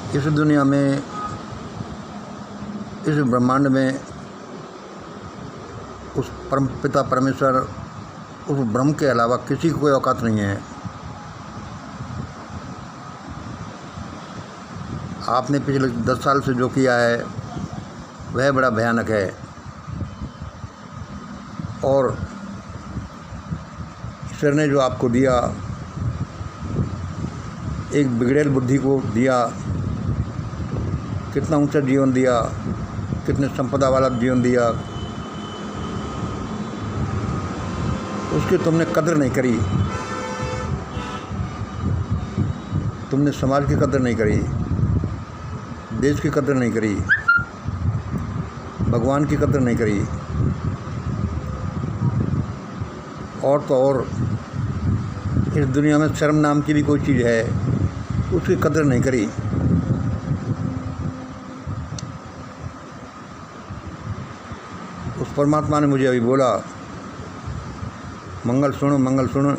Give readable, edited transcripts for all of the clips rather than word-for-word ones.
इस दुनिया में, इस ब्रह्मांड में उस परम पिता परमेश्वर, उस ब्रह्म के अलावा किसी की कोई औकात नहीं है। आपने पिछले 10 साल से जो किया है वह बड़ा भयानक है। और ईश्वर ने जो आपको दिया, एक बिगड़ेल बुद्धि को दिया, कितना ऊंचा जीवन दिया, कितने संपदा वाला जीवन दिया, उसकी तुमने कदर नहीं करी। तुमने समाज की कदर नहीं करी, देश की कदर नहीं करी, भगवान की कदर नहीं करी, और तो और इस दुनिया में शर्म नाम की भी कोई चीज़ है, उसकी कदर नहीं करी। उस परमात्मा ने मुझे अभी बोला, मंगल सुनो, मंगल सुनो।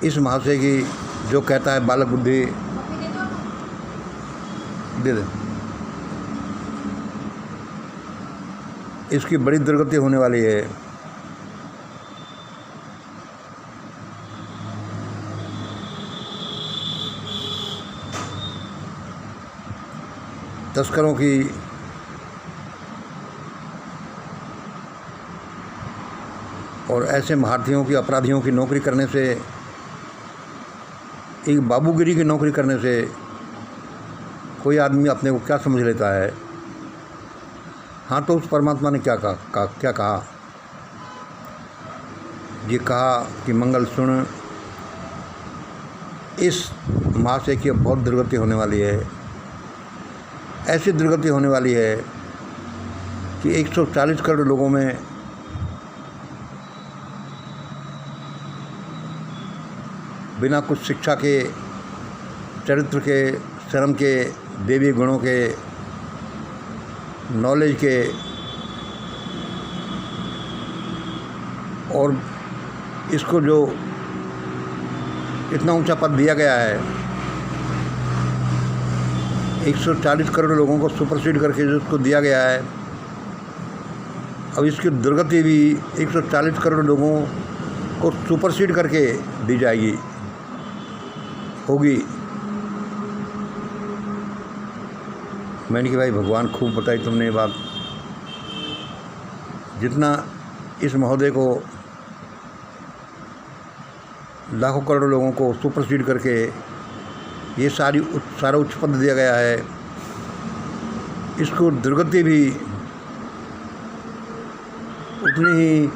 इस महाशय की जो कहता है बालक बुद्धि दे दे, इसकी बड़ी दुर्गति होने वाली है। तस्करों की और ऐसे महारथियों की, अपराधियों की नौकरी करने से, एक बाबूगिरी की नौकरी करने से कोई आदमी अपने को क्या समझ लेता है। हाँ, तो उस परमात्मा ने क्या कहा? ये कहा कि मंगल सुन, इस महाशय की बहुत दुर्गति होने वाली है। ऐसी दुर्गति होने वाली है कि 140 करोड़ लोगों में बिना कुछ शिक्षा के, चरित्र के, शर्म के, देवी गुणों के, नॉलेज के, और इसको जो इतना ऊंचा पद दिया गया है, 140 करोड़ लोगों को सुपरसीड करके जो उसको दिया गया है, अब इसकी दुर्गति भी 140 करोड़ लोगों को सुपरसीड करके दी जाएगी, होगी। मैंने कि भाई भगवान, खूब बताई तुमने ये बात। जितना इस महोदय को लाखों करोड़ लोगों को सुपरसीड करके ये सारा उच्च पद दिया गया है, इसको दुर्गति भी उतनी ही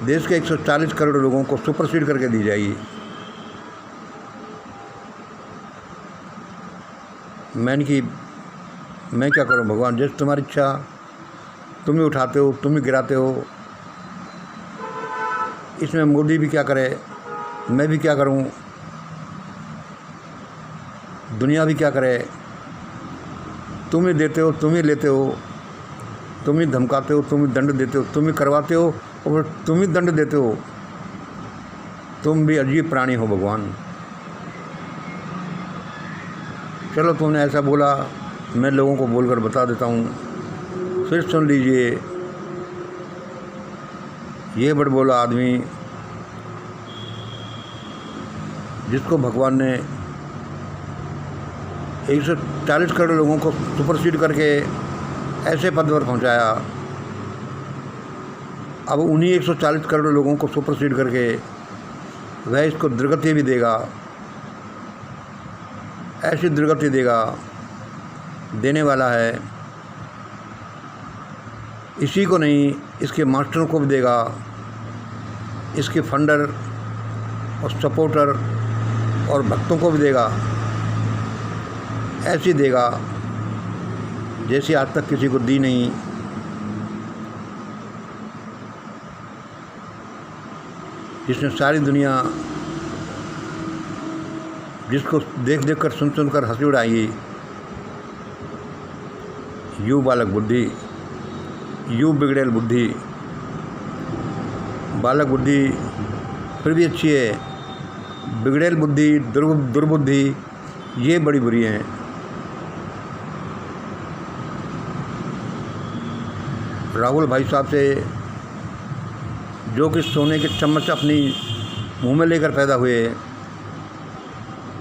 देश के 140 करोड़ लोगों को सुपरसीड करके दी जाएगी। मैंने कि मैं क्या करूं भगवान, जैसे तुम्हारी इच्छा, तुम ही उठाते हो, तुम ही गिराते हो। इसमें मोदी भी क्या करे, मैं भी क्या करूं, दुनिया भी क्या करे। तुम ही देते हो, तुम ही लेते हो, तुम ही धमकाते हो, तुम ही दंड देते हो, तुम ही करवाते हो और तुम ही दंड देते हो। तुम भी अजीब प्राणी हो भगवान। चलो, तुमने ऐसा बोला, मैं लोगों को बोलकर बता देता हूँ, फिर सुन लीजिए। ये बड़बोला आदमी जिसको भगवान ने 140 करोड़ लोगों को सुपरसीड करके ऐसे पद पर पहुँचाया, अब उन्हीं 140 करोड़ लोगों को सुपरसीड करके वह इसको दुर्गति भी देगा, ऐसी दुर्गति देगा, देने वाला है। इसी को नहीं, इसके मास्टरों को भी देगा, इसके फंडर और सपोर्टर और भक्तों को भी देगा। ऐसी देगा जैसी आज तक किसी को दी नहीं। जिसने सारी दुनिया, जिसको देख देख कर, सुन सुन कर हंसी उड़ाई, यू बालक बुद्धि, यू बिगड़ेल बुद्धि। बालक बुद्धि फिर भी अच्छी है, बिगड़ेल बुद्धि, दुर्बुद्धि, ये बड़ी बुरी हैं। राहुल भाई साहब से जो कि सोने के चम्मच अपनी मुंह में लेकर पैदा हुए,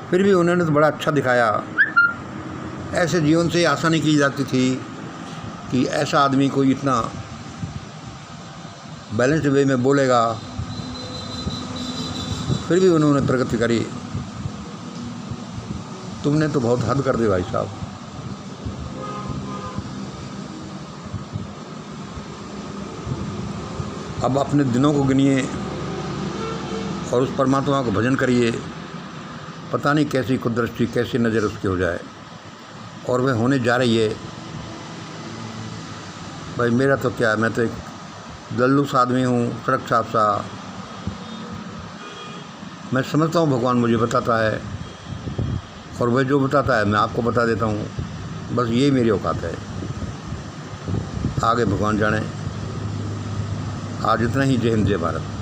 फिर भी उन्होंने तो बड़ा अच्छा दिखाया। ऐसे जीवन से आशा नहीं की जाती थी कि ऐसा आदमी कोई इतना बैलेंस्ड वे में बोलेगा, फिर भी उन्होंने प्रगति करी। तुमने तो बहुत हद कर दी भाई साहब। अब अपने दिनों को गिनिए और उस परमात्मा को भजन करिए। पता नहीं कैसी कुदृष्टि, कैसी नज़र उसकी हो जाए, और वह होने जा रही है। भाई मेरा तो क्या है, मैं तो एक दल्लूस आदमी हूँ, सड़क छाप सा। मैं समझता हूँ भगवान मुझे बताता है, और वह जो बताता है मैं आपको बता देता हूँ। बस यही मेरी औकात है, आगे भगवान जाने। आज इतना ही। जय हिंद, जय भारत।